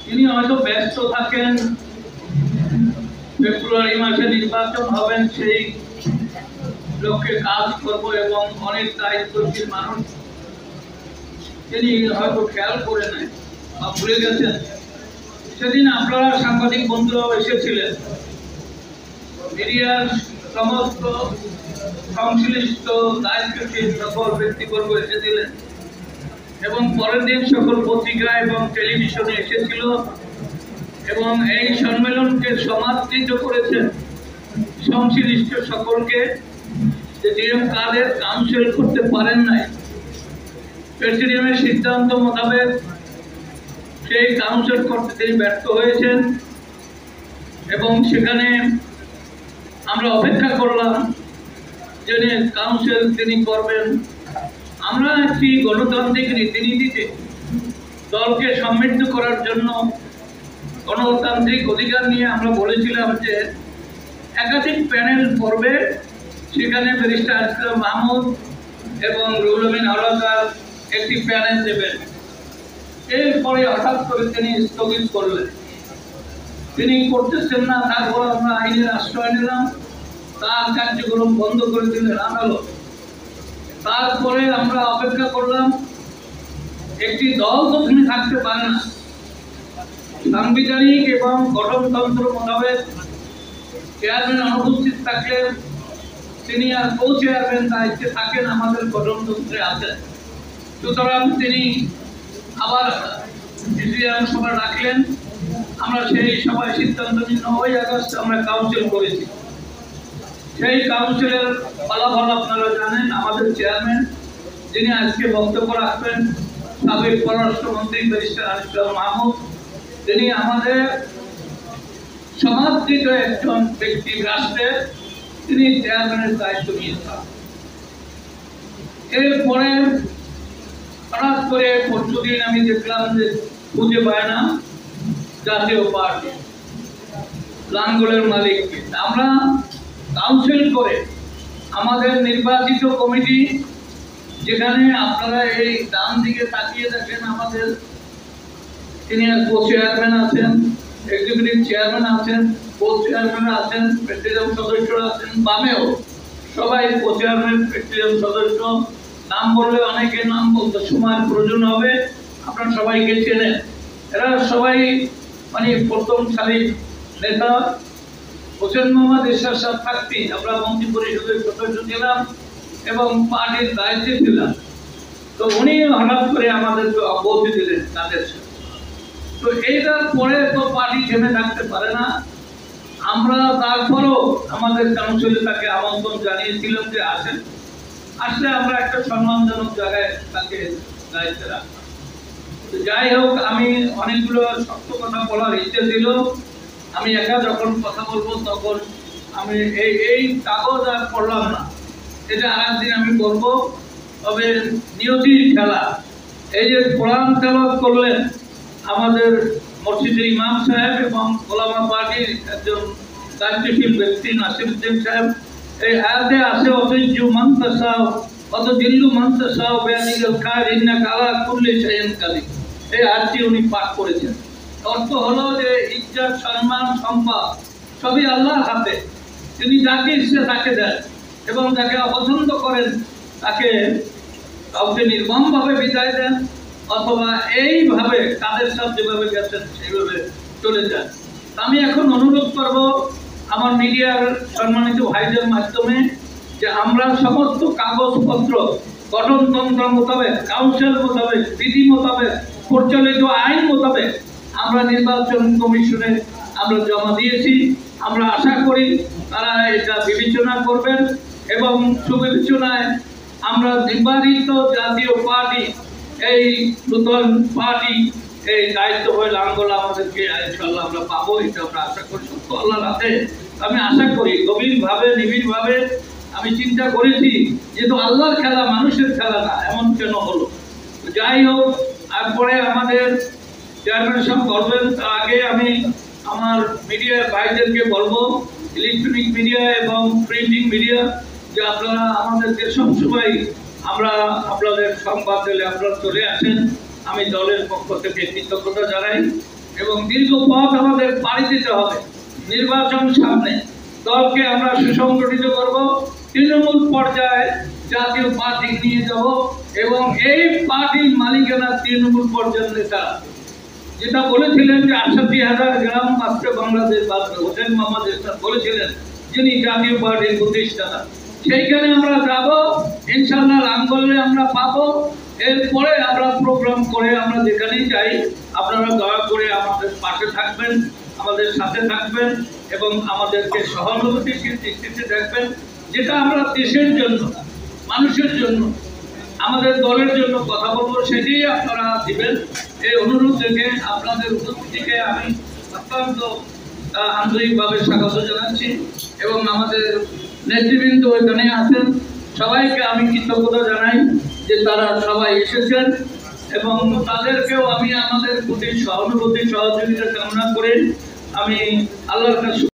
তিনি হয়তো ব্যস্ত থাকেন, ফেব্রুয়ারি মাসে নির্বাচন হবেন, সেই লক্ষ্যে কাজ করব এবং অনেক দায়িত্বশীল মানুষ তিনি হয়তো খেয়াল করে নেন বা ভুলে গেছেন। সেদিন আপনারা সাংবাদিক বন্ধুরাও এসেছিলেন, মিডিয়ার সমস্ত সংশ্লিষ্ট দায়িত্বশীল সকল ব্যক্তিবর্গ এসেছিলেন এবং পরের দিন সকল পত্রিকা এবং টেলিভিশনে এসেছিল এবং এই সম্মেলনকে সমাদৃত করেছেন সংশ্লিষ্ট সকলকে যে ডিএম কাদের কাউন্সিল করতে পারেন নাই। প্রেসিডিয়ামের সিদ্ধান্ত মোতাবেক সেই কাউন্সিল করতে তিনি ব্যর্থ হয়েছেন এবং সেখানে আমরা অপেক্ষা করলাম যে কাউন্সিল তিনি করবেন। আমরা একটি গণতান্ত্রিক রীতিনীতিতে দলকে সমৃদ্ধ করার জন্য গণতান্ত্রিক অধিকার নিয়ে আমরা বলেছিলাম যে একাধিক প্যানেল পড়বে, সেখানে ব্যারিস্টার আসলাম মাহমুদ এবং রুহুল আমিন হাওলাদার একটি প্যানেল দেবেন। এরপরে হঠাৎ করে তিনি স্থগিত করলেন, তিনি করতেছেন না। তারপর আমরা আইনের আশ্রয় নিলাম, তার কার্যক্রম বন্ধ করে দিলেন আদালত। তারপরে আমরা অপেক্ষা করলাম, একটি দল তো তুমি থাকতে পারে না, সাংবিধানিক এবং গঠনতন্ত্র মোতাবেক চেয়ারম্যান অনুপস্থিত থাকলে তিনি আর কো চেয়ারম্যান দায়িত্বে থাকেন, আমাদের গঠনতন্ত্রে আছেন। সুতরাং তিনি আবার প্রেসিডিয়াম সভা ডাকলেন। আমরা সেই সভায় সিদ্ধান্ত নিই 9 আগস্ট আমরা কাউন্সিল করেছি। সেই কাউন্সিলের ফলাফল আপনারা জানেন। আমাদের চেয়ারম্যান যিনি আজকে বক্তব্য রাখবেন, সাবেক পররাষ্ট্রমন্ত্রী ব্যারিস্টার আসলাম মাহমুদ, তিনি আমাদের সমাদৃত একজন ব্যক্তি, রাষ্ট্রের তিনি চেয়ারম্যানের দায়িত্ব নিয়েছেন। এরপরে হঠাৎ করে পরশুদিন আমি দেখলাম যে খুঁজে পায় না জাতীয় পার্টি লাঙ্গলের মালিককে। আমরা কাউন্সিল করে আমাদের নির্বাচিত কমিটি, যেখানে আপনারা এই ডান দিকে তাকিয়ে দেখেন, আমাদের সিনিয়র কো চেয়ারম্যান আছেন, এক্সিকিউটিভ চেয়ারম্যান আছেন, কো চেয়ারম্যান আছেন, প্রেসিডিয়াম সদস্যরা আছেন, বামেও সবাই কো চেয়ারম্যান, প্রেসিডিয়াম সদস্য। নাম বললে অনেকের নাম বলতে সময়ের প্রয়োজন হবে, আপনারা সবাইকে চেনেন। এরা সবাই মানে প্রথম সারির নেতা। হোসেন মোহাম্মদ এরশাদ সাহেব থাকতে আমরা মন্ত্রী পরিষদের সদস্য ছিলাম এবং পার্টির দায়িত্বে ছিলাম। তো উনি হঠাৎ করে আমাদেরকে অবগতি দিলেন তাদের সাথে। তো এইটার পরে তো পার্টি থেমে থাকতে পারে না। আমরা তারপরও আমাদের কাউন্সিলে তাকে আমন্ত্রণ জানিয়েছিলাম যে আসেন, আসলে আমরা একটা সম্মানজনক জায়গায় তাকে দায়িত্বে রাখলাম। যাই হোক, আমি অনেকগুলো শক্ত কথা বলার ইচ্ছে ছিল। আমি একা যখন কথা বলবো তখন আমি এই কাগজ আর পড়লাম না, এটা আরেকদিন আমি বলবো। তবে নিয়তির খেলা, এই যে কোরআন তেলাওয়াত করলেন আমাদের মসজিদের ইমাম সাহেব এবং ওলামা পার্টির একজন দায়িত্বশীল ব্যক্তি নাসিরউদ্দিন সাহেব, এই আয়াতে আছে অতজু মানতাসাও অত দিল্লু মানতাসাও বেয়ানিল খায়র ইন্নাকা আলা কুল্লি শাইইন কাদির, এই আয়াতটি উনি পাঠ করেছেন। অর্থ হলো যে ইজ্জত, সম্মান, সম্পদ সবই আল্লাহর হাতে। তিনি যাকে ইচ্ছে তাকে দেন এবং যাকে অপছন্দ করেন তাকে কাউকে নির্মমভাবে বিদায় দেন, অথবা এইভাবে কাদের সাথে যেভাবে গেছেন সেইভাবে চলে যান। আমি এখন অনুরোধ করব আমার মিডিয়ার সম্মানিত ভাইদের মাধ্যমে যে আমরা সমস্ত কাগজপত্র গঠনতন্ত্র মোতাবেক, কাউন্সিল মোতাবেক, বিধি মোতাবেক, প্রচলিত আইন মোতাবেক আমরা নির্বাচন কমিশনে আমরা জমা দিয়েছি। আমরা আশা করি তারা এটা বিবেচনা করবেন এবং সুবিবেচনায় আমরা নির্বাচিত জাতীয় পার্টি, এই নতুন পার্টি, এই দায়িত্ব হয়ে লাঙ্গল আমাদেরকে ইনশাআল্লাহ আমরা পাবো, এটা আমরা আশা করি। সত্য আল্লাহর হাতে আমি আশা করি, গভীরভাবে নিবিড়ভাবে আমি চিন্তা করেছি, যেহেতু আল্লাহর খেলা, মানুষের খেলা না, এমন কেন হলো। যাই হোক, তারপরে আমাদের চেয়ারম্যান সাহেব বলবেন, তার আগে আমি আমার মিডিয়ার ভাইদেরকে বলবো, ইলেকট্রনিক মিডিয়া এবং প্রিন্টিং মিডিয়া, যে আপনারা আমাদেরকে সবসময় আমরা আপনাদের সংবাদ দিলে আপনারা চলে আসেন আমি দলের পক্ষ থেকে কৃতজ্ঞতা জানাই। এবং দীর্ঘ পথ আমাদের পাড়ি দিতে হবে। নির্বাচন সামনে, দলকে আমরা সুসংগঠিত করব, তৃণমূল পর্যায়ে জাতীয় পার্টি নিয়ে যাব এবং এই পার্টির মালিকানা তৃণমূল পর্যায়ের নেতা যেটা বলেছিলেন যে 68,000 গ্রাম মাত্র বাংলাদেশ হোসেন মোহাম্মদ এরশাদ বলেছিলেন, যিনি জাতীয় পার্টির প্রতিষ্ঠাতা, সেইখানে আমরা যাব ইনশাআল্লাহ। লাঙ্গলে আমরা পাবো। এরপরে আমরা প্রোগ্রাম করে আমরা যেখানেই যাই আপনারা দয়া করে আমাদের পাশে থাকবেন, আমাদের সাথে থাকবেন এবং আমাদেরকে সহানুভূতিশীল দৃষ্টিতে দেখবেন। যেটা আমরা দেশের জন্য, মানুষের জন্য, আমাদের দলের জন্য কথা বলবো সেটি আপনারা দিবেন। এই অনুরোধ থেকে আপনাদের উপস্থিতিকে আমি অত্যন্ত আন্তরিকভাবে স্বাগত জানাচ্ছি এবং আমাদের নেতৃবৃন্দ এখানে আছেন, সবাইকে আমি কৃতজ্ঞতা জানাই যে তারা সবাই এসেছেন এবং তাদেরকেও আমি আমাদের প্রতি সহানুভূতি সহযোগিতা কামনা করে আমি আল্লাহর কাছে